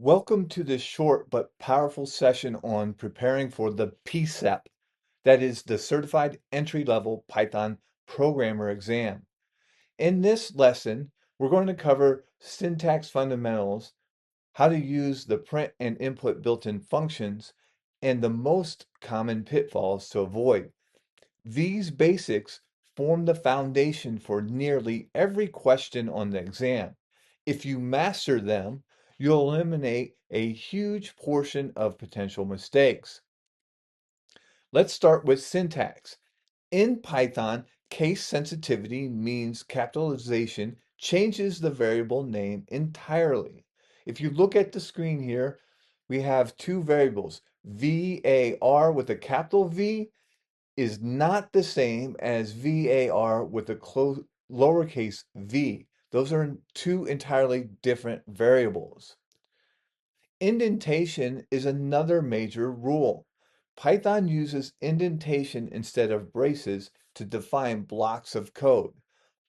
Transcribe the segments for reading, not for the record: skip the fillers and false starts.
Welcome to this short but powerful session on preparing for the PCEP, that is the Certified Entry-Level Python Programmer exam. In this lesson, we're going to cover syntax fundamentals, how to use the print and input built-in functions, and the most common pitfalls to avoid. These basics form the foundation for nearly every question on the exam. If you master them, you'll eliminate a huge portion of potential mistakes. Let's start with syntax. In Python, case sensitivity means capitalization changes the variable name entirely. If you look at the screen here, we have two variables. VAR with a capital V is not the same as VAR with a lowercase v. Those are two entirely different variables. Indentation is another major rule. Python uses indentation instead of braces to define blocks of code.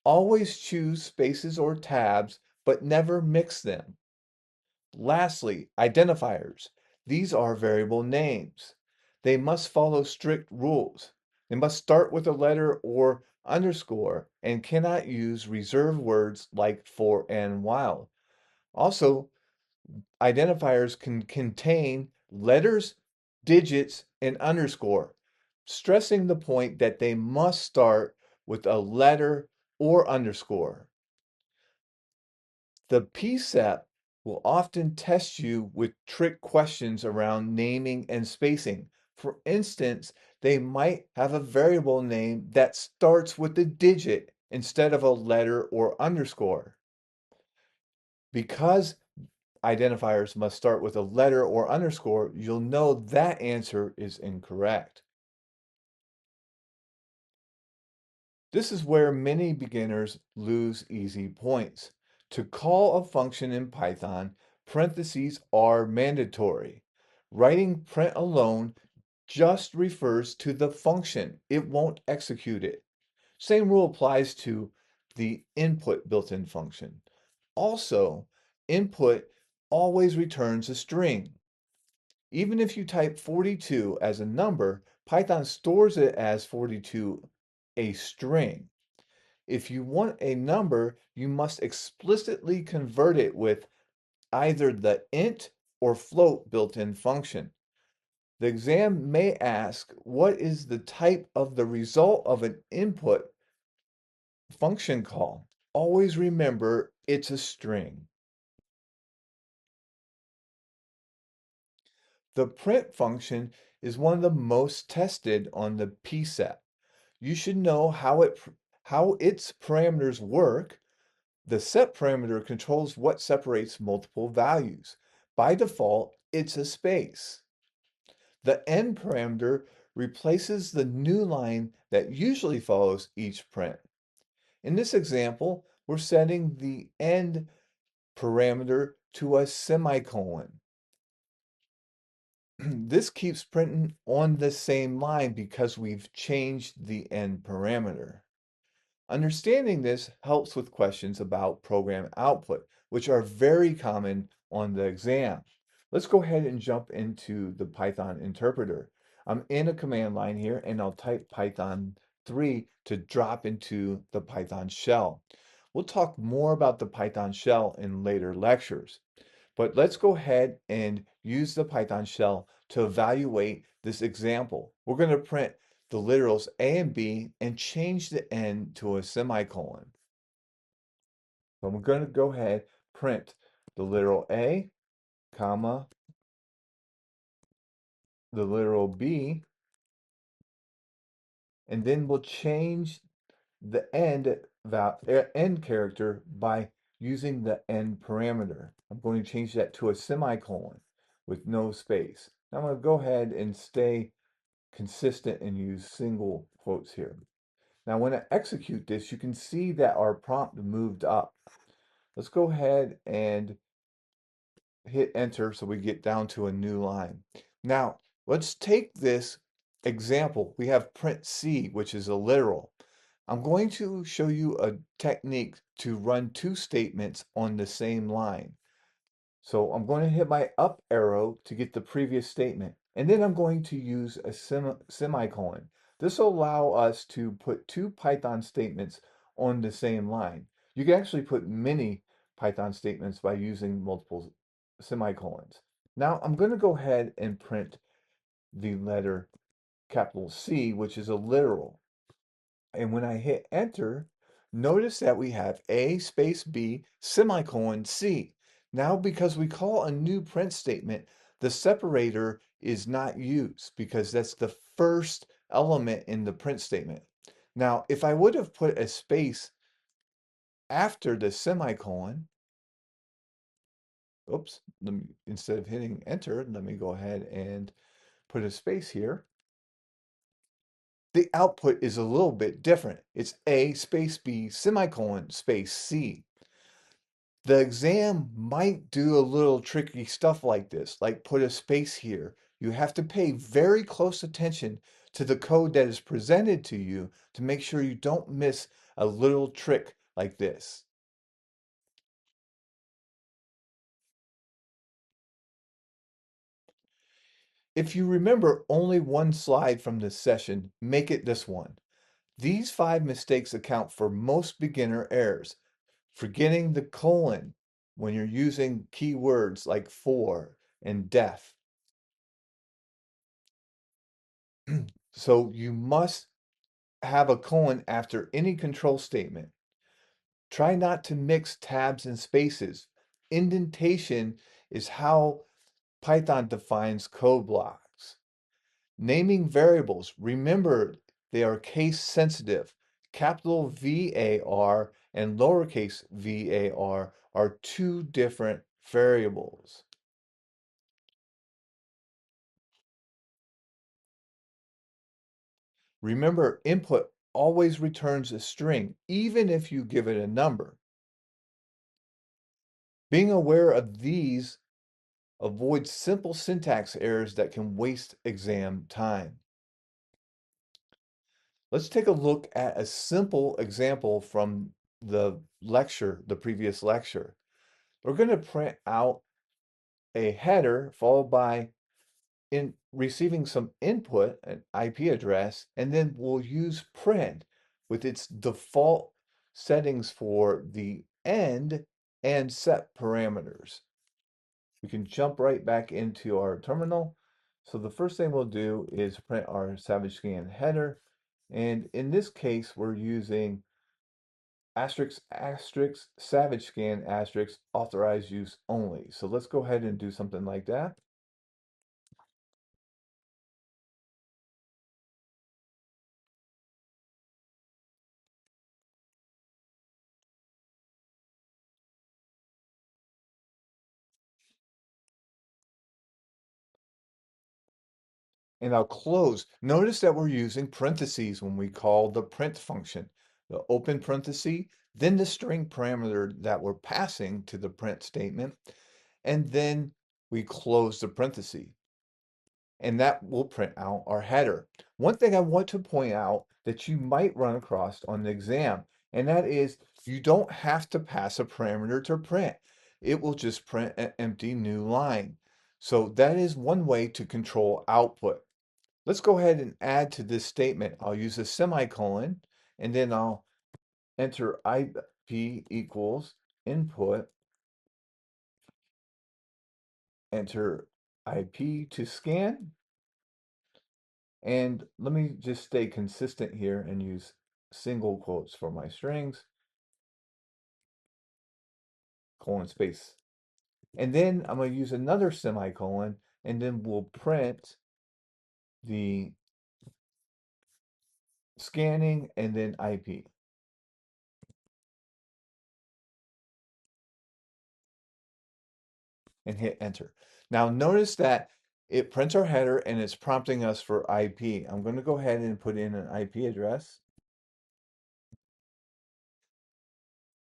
Always choose spaces or tabs, but never mix them. Lastly, identifiers. These are variable names. They must follow strict rules. They must start with a letter or underscore and cannot use reserved words like for and while. Also, identifiers can contain letters, digits, and underscore, stressing the point that they must start with a letter or underscore. The PCEP will often test you with trick questions around naming and spacing. For instance, they might have a variable name that starts with a digit instead of a letter or underscore. Because identifiers must start with a letter or underscore, you'll know that answer is incorrect. This is where many beginners lose easy points. To call a function in Python, parentheses are mandatory. Writing print alone just refers to the function. It won't execute it. Same rule applies to the input built-in function. Also, input always returns a string. Even if you type 42 as a number, Python stores it as 42, a string. If you want a number, you must explicitly convert it with either the int or float built-in function. The exam may ask, what is the type of the result of an input function call? Always remember it's a string. The print function is one of the most tested on the PCEP. You should know how its parameters work. The set parameter controls what separates multiple values. By default, it's a space. The end parameter replaces the new line that usually follows each print. In this example, we're setting the end parameter to a semicolon. This keeps printing on the same line because we've changed the end parameter. Understanding this helps with questions about program output, which are very common on the exam. Let's go ahead and jump into the Python interpreter. I'm in a command line here and I'll type Python 3 to drop into the Python shell. We'll talk more about the Python shell in later lectures. But let's go ahead and use the Python shell to evaluate this example. We're going to print the literals A and B and change the end to a semicolon. So I'm going to go ahead, print the literal A, comma, the literal B, and then we'll change the end character by using the end parameter. I'm going to change that to a semicolon with no space. Now I'm going to go ahead and stay consistent and use single quotes here. Now when I execute this, you can see that our prompt moved up. Let's go ahead and hit enter so we get down to a new line. Now let's take this example. We have print C, which is a literal. I'm going to show you a technique to run two statements on the same line. So I'm going to hit my up arrow to get the previous statement. And then I'm going to use a semicolon. This will allow us to put two Python statements on the same line. You can actually put many Python statements by using multiple semicolons. Now I'm going to go ahead and print the letter capital C, which is a literal. And when I hit enter, notice that we have A space B semicolon C. Now, because we call a new print statement, the separator is not used because that's the first element in the print statement. Now, if I would have put a space after the semicolon, oops, instead of hitting enter, let me go ahead and put a space here. The output is a little bit different. It's A space B semicolon space C. The exam might do a little tricky stuff like this, like put a space here. You have to pay very close attention to the code that is presented to you to make sure you don't miss a little trick like this. If you remember only one slide from this session, make it this one. These 5 mistakes account for most beginner errors. Forgetting the colon when you're using keywords like for and def. So you must have a colon after any control statement. Try not to mix tabs and spaces. Indentation is how Python defines code blocks. Naming variables, remember they are case sensitive. Capital VAR and lowercase var are two different variables. Remember, input always returns a string, even if you give it a number. Being aware of these avoids simple syntax errors that can waste exam time. Let's take a look at a simple example from the previous lecture. We're going to print out a header followed by receiving some input, an IP address, and then we'll use print with its default settings for the end and set parameters. We can jump right back into our terminal. So the first thing we'll do is print our Savage Scan header. And in this case, we're using asterisk, asterisk, Savage Scan, asterisk, authorized use only. So let's go ahead and do something like that. And I'll close. Notice that we're using parentheses when we call the print function. The open parenthesis, then the string parameter that we're passing to the print statement, and then we close the parenthesis. And that will print out our header. One thing I want to point out that you might run across on the exam, and that is you don't have to pass a parameter to print. It will just print an empty new line. So that is one way to control output. Let's go ahead and add to this statement. I'll use a semicolon, and then I'll enter IP equals input, enter IP to scan, and let me just stay consistent here and use single quotes for my strings, colon space. And then I'm going to use another semicolon, and then we'll print the scanning and then IP. And hit enter. Now notice that it prints our header and it's prompting us for IP. I'm going to go ahead and put in an IP address.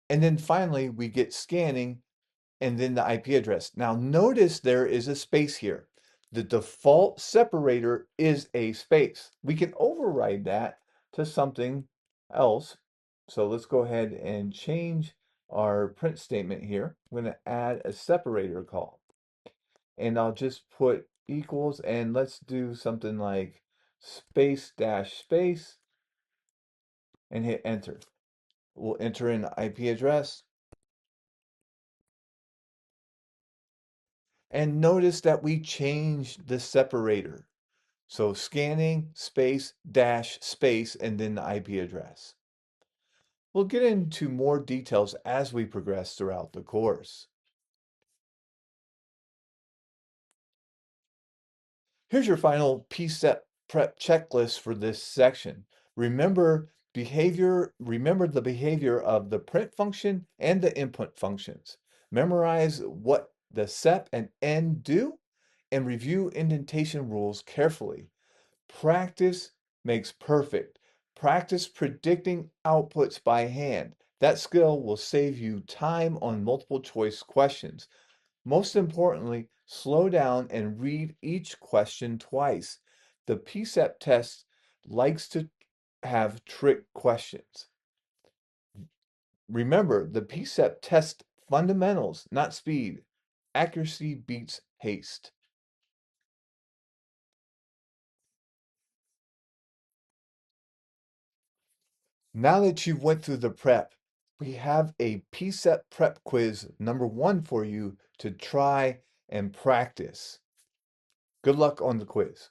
And then finally we get scanning and then the IP address. Now notice there is a space here. The default separator is a space. We can override that to something else. So let's go ahead and change our print statement here. I'm going to add a separator call. And I'll just put equals, and let's do something like space dash space and hit enter. We'll enter in the IP address. And notice that we changed the separator. So scanning space dash space and then the IP address. We'll get into more details as we progress throughout the course. Here's your final PCEP prep checklist for this section. Remember the behavior of the print function and the input functions. Memorize what the SEP and N do and review indentation rules carefully. Practice makes perfect. Practice predicting outputs by hand. That skill will save you time on multiple choice questions. Most importantly, slow down and read each question twice. The PCEP test likes to have trick questions. Remember, the PCEP test fundamentals, not speed. Accuracy beats haste. Now that you've went through the prep, we have a PCEP prep quiz number 1 for you to try and practice. Good luck on the quiz.